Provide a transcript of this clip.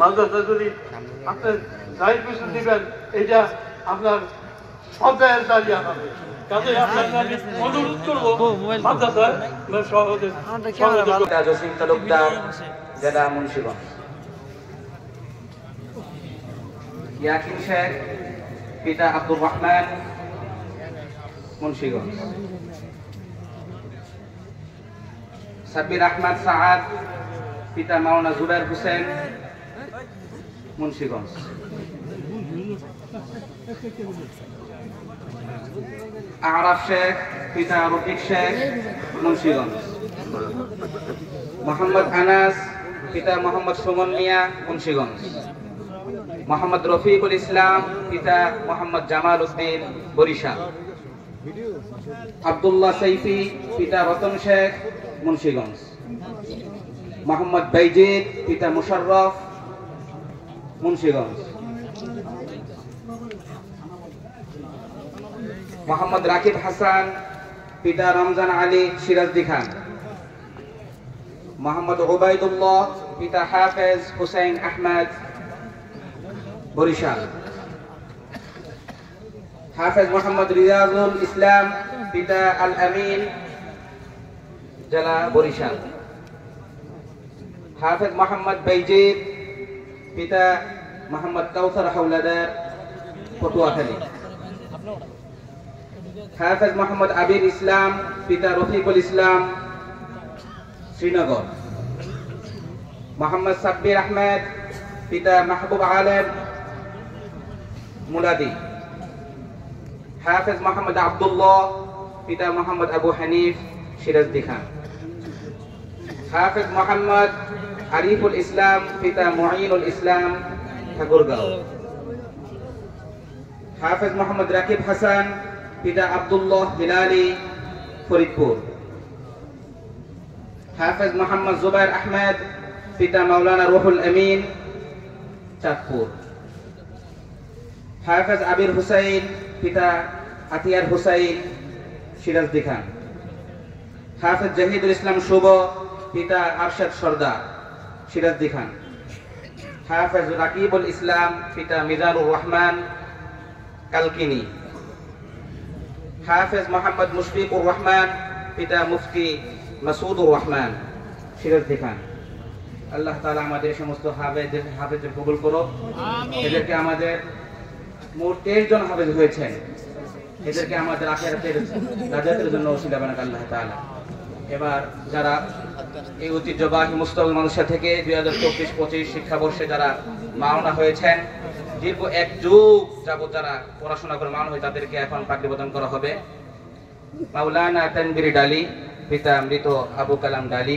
মাদ্রাসা যদি আপনি দায়িত্ব দিবেন, এটা আপনার সন্তানের দাঁড়িয়ে আনাবে। কাজে অনুরোধ করবো মাদ্রাসায় জসিম তালুকদার, জেলা মুন্সিগঞ্জ। ইয়াকিন শেখ, পিতা আব্দুর রহমান, মুন্সিগঞ্জ। সাব্বির আহমদ সাআদ, পিতা মাওলানা জুবাইর হোসেন, মুন্সিগঞ্জ। আরাফ শেখ, পিতা রফিক শেখ, মুন্সিগঞ্জ। মোহাম্মদ আনাস, পিতা মোহাম্মদ সুমন মিয়া, মুন্সিগঞ্জ। মোহাম্মদ রফিকুল ইসলাম, পিতা মোহাম্মদ জামাল উদ্দিন, বরিশাল। আব্দুল্লাহ সাইফি, পিতা রতন শেখ, মুন্সিগঞ্জ। মোহাম্মদ বাইজিদ, পিতা মুশাররফ, মুন্সিগঞ্জ। মোহাম্মদ রাকিব হাসান, পিতা রমজান আলী, সিরাজদি খান। মোহাম্মদ ওবায়দুল্লাহ, পিতা হাফেজ হুসাইন আহমদ, বরিশাল। হাফেজ মোহাম্মদ রিয়াজুল ইসলাম, পিতা আল আমিন, জেলা বরিশাল। হাফেজ মোহাম্মদ বাইজিদ, পিতা মোহাম্মদ কাউসার হাওলাদার, পটুয়াখালী। হাফেজ মোহাম্মদ আবির ইসলাম, পিতা রফিকুল ইসলাম, শ্রীনগর। মোহাম্মদ সাব্বির আহমেদ, পিতা মাহবুব আলম, মুলাদি। হাফেজ মোহাম্মদ আব্দুল্লাহ, পিতা মোহাম্মদ আবু হানিফ, সিরাজদি খান। হাফেজ মোহাম্মদ আরিফুল ইসলাম, পিতা মুঈনুল ইসলাম, ঠাকুরগাঁও। হাফেজ মোহাম্মদ রাকিব হাসান, পিতা আব্দুল্লাহ হিলালি, ফরিদপুর। হাফেজ মোহাম্মদ জুবাইর আহমেদ, পিতা মাওলানা রুহুল আমিন, চাঁদপুর। হাফেজ আবির হুসাইন, পিতা আতিয়ার হুসাইন, সিরাজদি খান। হাফেজ জাহিদুল ইসলাম শুভ, পিতা আরশাদ সর্দার, সিরাজদি খান। হাফেজ রাকিবুল ইসলাম, পিতা মিজানুর রহমান, কালকিনি। হাফেজ মোহাম্মদ মুশফিকুর রহমান, পিতা মুফতি মাসুদুর রহমান, সিরাজদি খান। আল্লাহ তাআলা আমাদের সমস্ত হাফেজদের কবুল করুক। এদেরকে আমাদের মোট 23 জন হাফেজ হয়েছেন, এদেরকে আমাদের আখিরাতের নাজাতের জন্য ওসিলা বানাক আল্লাহ তাআলা। এবার যারা এই ঐতিহ্যবাহী মুস্তাকিল মাদ্রাসা থেকে 2024-25 শিক্ষাবর্ষে যারা মাওনা হয়েছেন, দীর্ঘ 1 যুগ যাবত যারা পড়াশোনা করে মাওনা হয়, তাদেরকে এখন পাগড়ি প্রদান করা হবে। মাওলানা তানবীর ডালি, পিতা মৃত আবু কালাম ডালি।